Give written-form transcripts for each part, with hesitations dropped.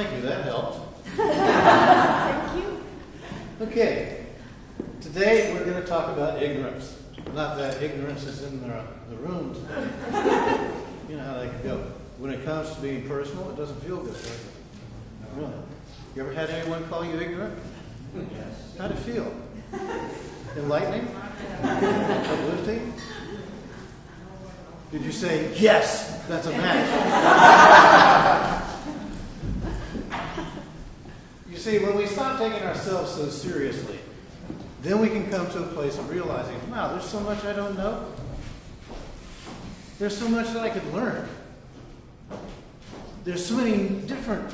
thank you. That helped. Thank you. Okay. Today we're going to talk about ignorance. Not that ignorance is in the room today. You know how that can go. When it comes to being personal, it doesn't feel good, does it? Really. You ever had anyone call you ignorant? Yes. How'd it feel? Enlightening? Uplifting? Did you say, yes, that's a match? You see, when we stop taking ourselves so seriously, then we can come to a place of realizing, wow, there's so much I don't know. There's so much that I could learn. There's so many different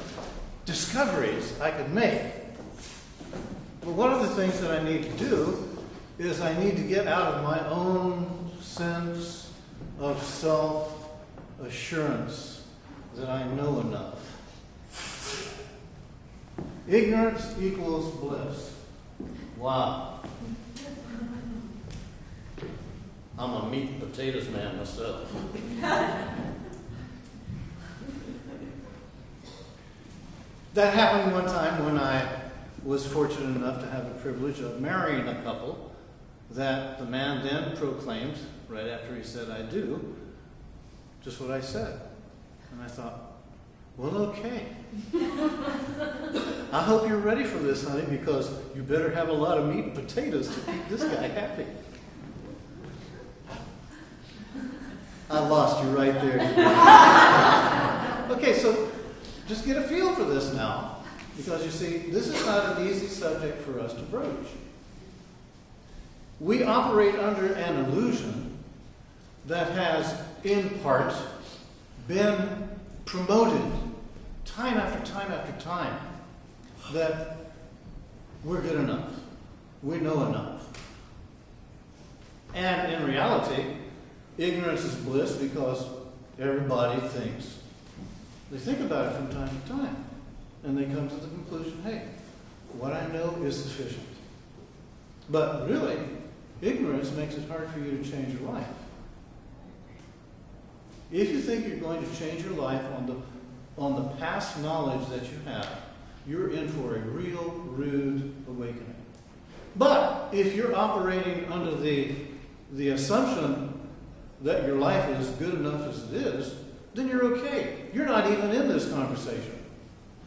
discoveries I could make. But one of the things that I need to do is I need to get out of my own sense of self-assurance that I know enough. Ignorance equals bliss. Wow. I'm a meat and potatoes man myself. That happened one time when I was fortunate enough to have the privilege of marrying a couple that the man then proclaimed, right after he said, I do, just what I said. And I thought, well, okay. I hope you're ready for this, honey, because you better have a lot of meat and potatoes to keep this guy happy. I lost you right there. Okay, so just get a feel for this now. Because you see, this is not an easy subject for us to broach. We operate under an illusion that has, in part, been promoted time after time after time that we're good enough. We know enough. And in reality, ignorance is bliss because everybody thinks. They think about it from time to time. And they come to the conclusion, hey, what I know is sufficient. But really, ignorance makes it hard for you to change your life. If you think you're going to change your life on the past knowledge that you have, you're in for a real rude awakening. But if you're operating under the assumption that your life is good enough as it is, then you're okay. You're not even in this conversation.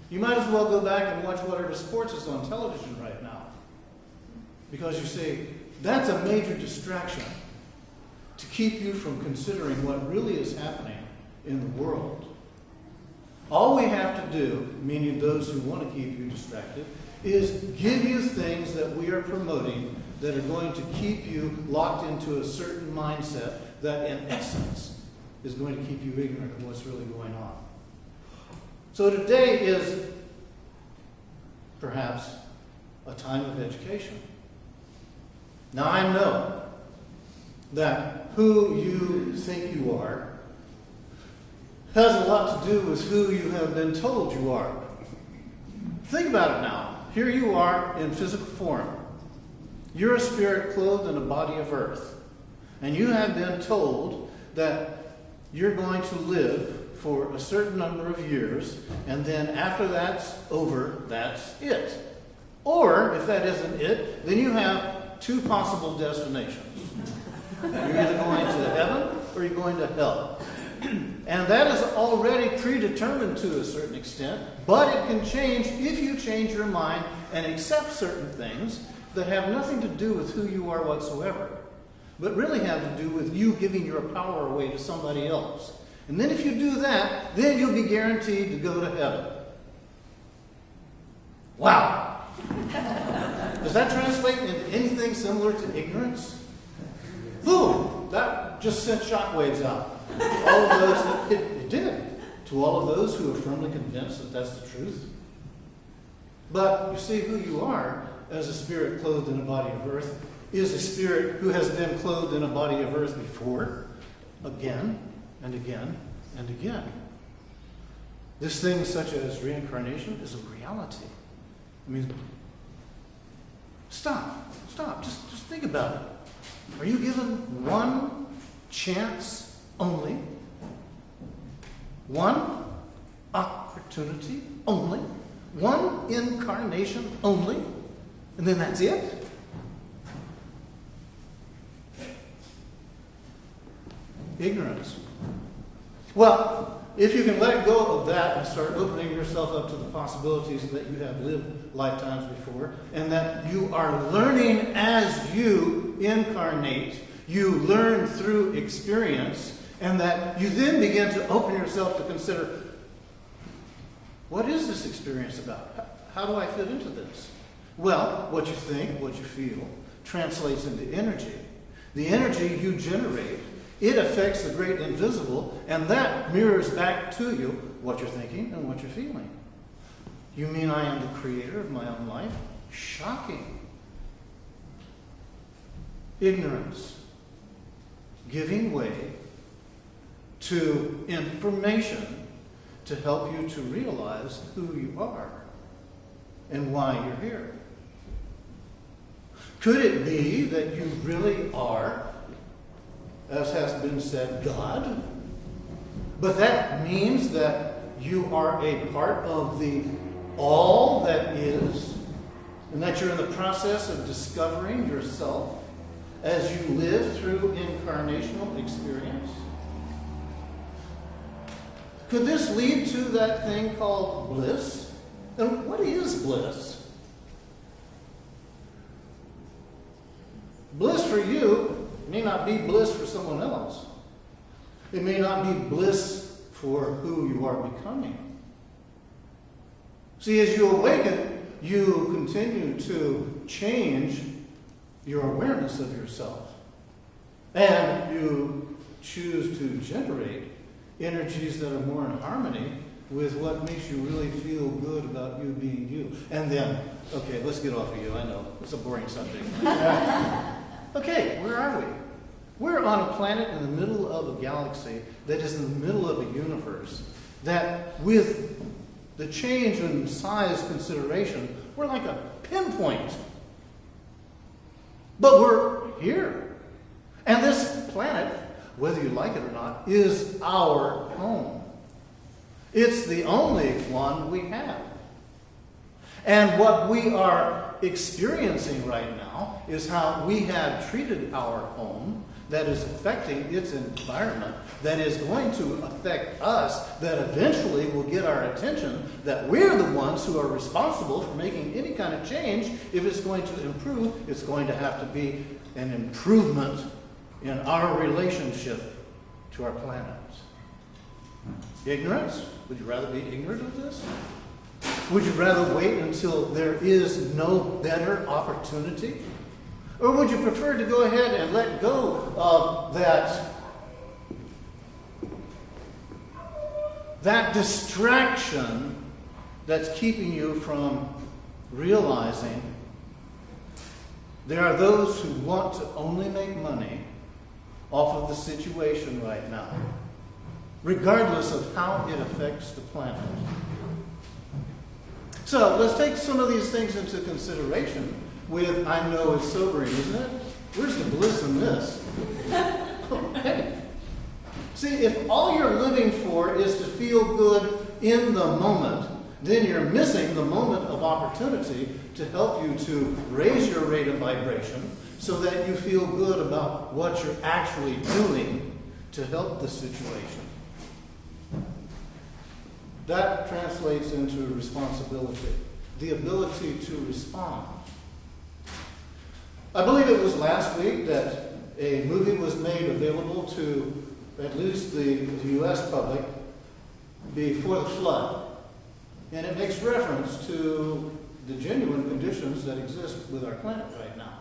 You might as well go back and watch whatever sports is on television right now. Because you see, that's a major distraction to keep you from considering what really is happening in the world. All we have to do, meaning those who want to keep you distracted, is give you things that we are promoting that are going to keep you locked into a certain mindset that in essence is going to keep you ignorant of what's really going on. So today is perhaps a time of education. Now I know that who you think you are has a lot to do with who you have been told you are. Think about it now. Here you are in physical form. You're a spirit clothed in a body of earth. And you have been told that you're going to live for a certain number of years, and then after that's over, that's it. Or, if that isn't it, then you have two possible destinations. You're either going to heaven or you're going to hell. And that is already predetermined to a certain extent, but it can change if you change your mind and accept certain things that have nothing to do with who you are whatsoever, but really have to do with you giving your power away to somebody else. And then if you do that, then you'll be guaranteed to go to heaven. Wow. Does that translate into anything similar to ignorance? Boom! That just sent shockwaves out. All of those, it did. To all of those who are firmly convinced that that's the truth. But you see, who you are as a spirit clothed in a body of earth is a spirit who has been clothed in a body of earth before, again, and again, and again. This thing such as reincarnation is a reality. I mean, stop, just think about it. Are you given one chance only? One? A opportunity only, one incarnation only, and then that's it? Ignorance. Well, if you can let go of that and start opening yourself up to the possibilities that you have lived lifetimes before, and that you are learning as you incarnate, you learn through experience, and that you then begin to open yourself to consider, what is this experience about? How do I fit into this? Well, what you think, what you feel, translates into energy. The energy you generate, it affects the great invisible, and that mirrors back to you what you're thinking and what you're feeling. You mean I am the creator of my own life? Shocking. Ignorance. Giving way to information to help you to realize who you are and why you're here. Could it be that you really are, as has been said, God? But that means that you are a part of the all that is, and that you're in the process of discovering yourself as you live through incarnational experience? Could this lead to that thing called bliss? And what is bliss? Bliss for you may not be bliss for someone else. It may not be bliss for who you are becoming. See, as you awaken, you continue to change your awareness of yourself. And you choose to generate energies that are more in harmony with what makes you really feel good about you being you. And then, okay, let's get off of you. I know, it's a boring subject. Okay, where are we? We're on a planet in the middle of a galaxy that is in the middle of a universe that, with the change in size consideration, we're like a pinpoint. But we're here. And this planet, whether you like it or not, is our home. It's the only one we have. And what we are experiencing right now is how we have treated our home that is affecting its environment, that is going to affect us, that eventually will get our attention, that we're the ones who are responsible for making any kind of change. If it's going to improve, it's going to have to be an improvement in our relationship to our planet. Ignorance? Would you rather be ignorant of this? Would you rather wait until there is no better opportunity? Or would you prefer to go ahead and let go of that distraction that's keeping you from realizing there are those who want to only make money off of the situation right now, regardless of how it affects the planet? So let's take some of these things into consideration with, I know it's sobering, isn't it? Where's the bliss in this? Okay. See, if all you're living for is to feel good in the moment, then you're missing the moment of opportunity to help you to raise your rate of vibration so that you feel good about what you're actually doing to help the situation. That translates into responsibility, the ability to respond. I believe it was last week that a movie was made available to at least the U.S. public before the flood. And it makes reference to the genuine conditions that exist with our planet right now.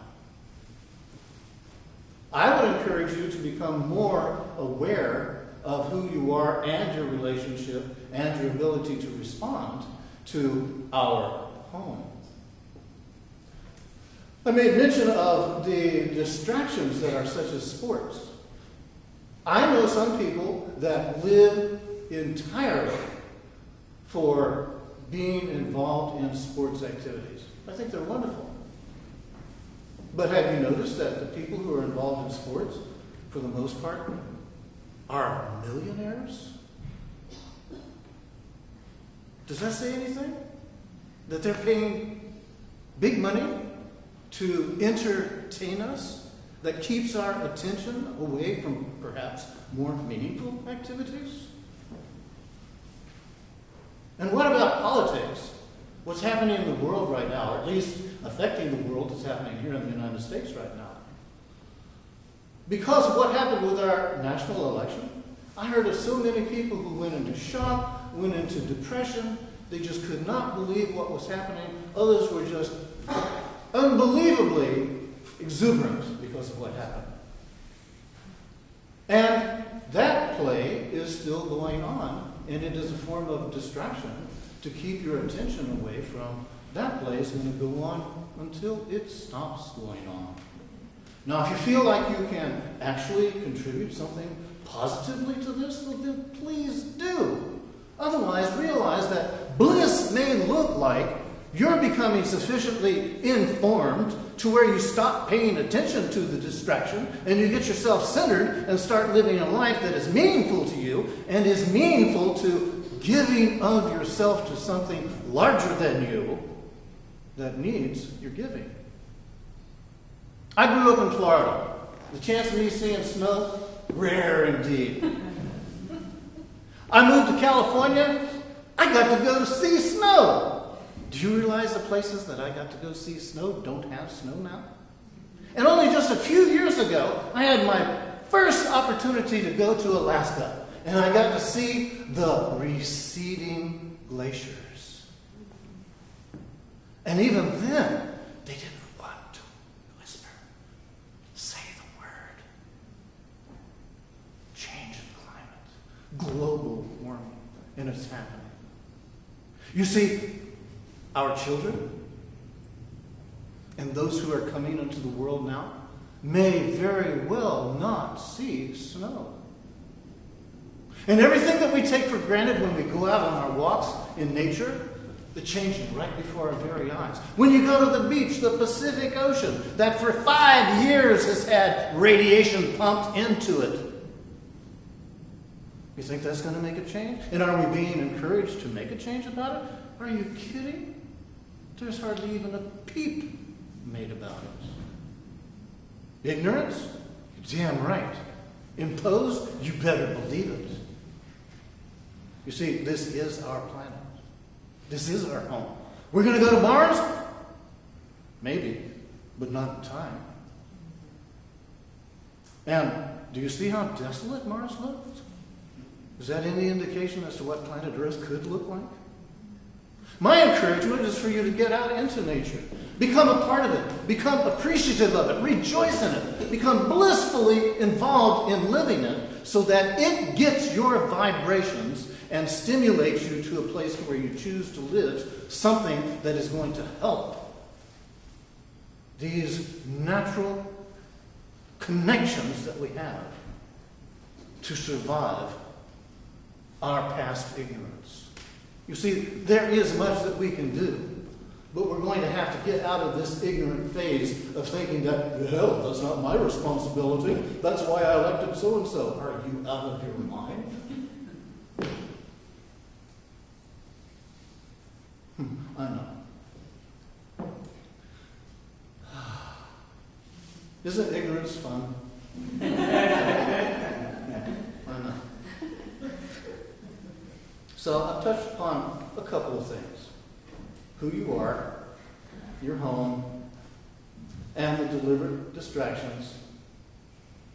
I would encourage you to become more aware of who you are and your relationship and your ability to respond to our home. I made mention of the distractions that are such as sports. I know some people that live entirely for being involved in sports activities. I think they're wonderful. But have you noticed that the people who are involved in sports, for the most part, are millionaires? Does that say anything? That they're paying big money to entertain us? That keeps our attention away from perhaps more meaningful activities? And what about politics? What's happening in the world right now, or at least affecting the world that's happening here in the United States right now? Because of what happened with our national election, I heard of so many people who went into shock, went into depression. They just could not believe what was happening. Others were just unbelievably exuberant because of what happened. And that play is still going on, and it is a form of distraction to keep your attention away from that play is going to go on until it stops going on. Now, if you feel like you can actually contribute something positively to this, well, then please do. Otherwise, realize that bliss may look like you're becoming sufficiently informed to where you stop paying attention to the distraction and you get yourself centered and start living a life that is meaningful to you and is meaningful to giving of yourself to something larger than you that needs your giving. I grew up in Florida. The chance of me seeing snow, rare indeed. I moved to California. I got to go to see snow. Do you realize the places that I got to go see snow don't have snow now? And only just a few years ago, I had my first opportunity to go to Alaska. And I got to see the receding glaciers. And even then, they didn't want to whisper. Say the word. Change in climate. Global warming. And it's happening. You see, our children and those who are coming into the world now may very well not see snow. And everything that we take for granted when we go out on our walks in nature, they're changing right before our very eyes. When you go to the beach, the Pacific Ocean, that for 5 years has had radiation pumped into it. You think that's going to make a change? And are we being encouraged to make a change about it? Are you kidding? There's hardly even a peep made about it. Ignorance? Damn right. Imposed? You better believe it. You see, this is our planet. This is our home. We're going to go to Mars? Maybe, but not in time. And do you see how desolate Mars looks? Is that any indication as to what planet Earth could look like? My encouragement is for you to get out into nature. Become a part of it. Become appreciative of it. Rejoice in it. Become blissfully involved in living it so that it gets your vibrations and stimulates you to a place where you choose to live something that is going to help these natural connections that we have to survive our past ignorance. You see, there is much that we can do, but we're going to have to get out of this ignorant phase of thinking that, hell, that's not my responsibility. That's why I elected so-and-so. Are you out of your mind? I know. Isn't ignorance fun? I know. So I've touched upon a couple of things. Who you are, your home, and the deliberate distractions.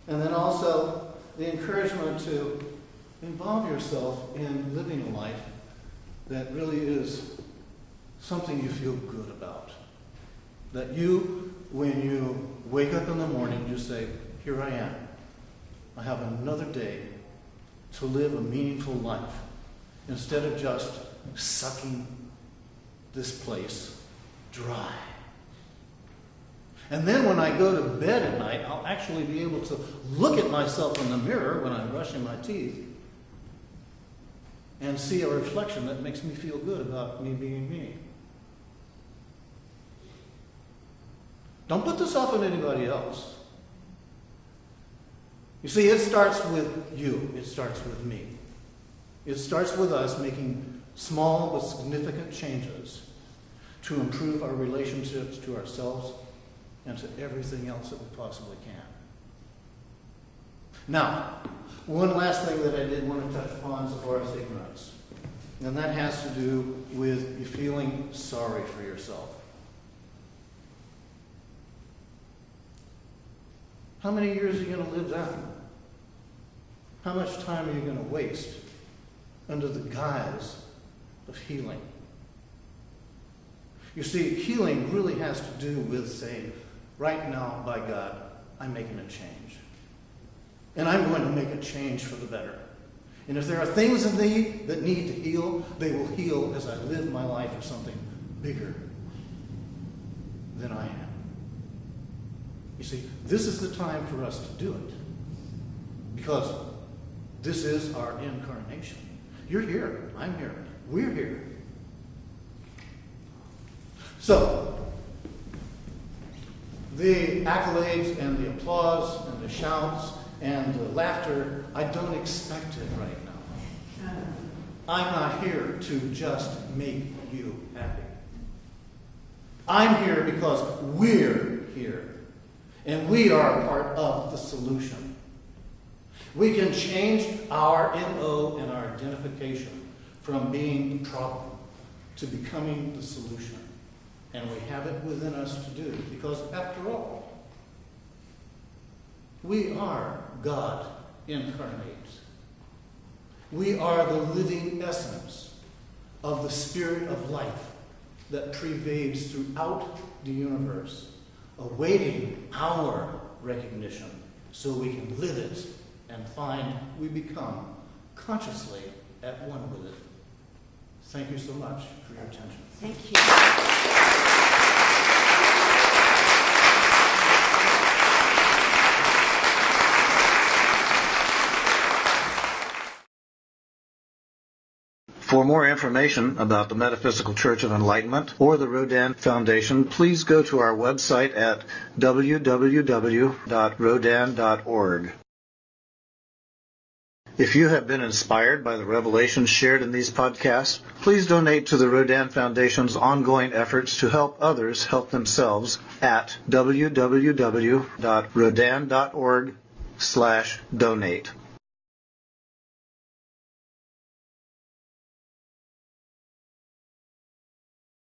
And then also the encouragement to involve yourself in living a life that really is something you feel good about. That you, when you wake up in the morning, you say, here I am. I have another day to live a meaningful life instead of just sucking this place dry. And then when I go to bed at night, I'll actually be able to look at myself in the mirror when I'm brushing my teeth and see a reflection that makes me feel good about me being me. Don't put this off on anybody else. You see, it starts with you. It starts with me. It starts with us making small but significant changes to improve our relationships to ourselves and to everything else that we possibly can. Now, one last thing that I did want to touch upon so far as ignorance, and that has to do with you feeling sorry for yourself. How many years are you going to live that? How much time are you going to waste under the guise of healing? You see, healing really has to do with saying, right now, by God, I'm making a change. And I'm going to make a change for the better. And if there are things in me that need to heal, they will heal as I live my life for something bigger than I am. You see, this is the time for us to do it. Because this is our incarnation. You're here. I'm here. We're here. So, the accolades and the applause and the shouts and the laughter, I don't expect it right now. I'm not here to just make you happy. I'm here because we're here. And we are a part of the solution. We can change our MO and our identification from being the problem to becoming the solution. And we have it within us to do, because after all, we are God incarnate. We are the living essence of the spirit of life that pervades throughout the universe, awaiting our recognition so we can live it and find we become consciously at one with it. Thank you so much for your attention. Thank you. For more information about the Metaphysical Church of Enlightenment or the Rodin Foundation, please go to our website at www.rodin.org. If you have been inspired by the revelations shared in these podcasts, please donate to the Rodin Foundation's ongoing efforts to help others help themselves at www.rodin.org/donate.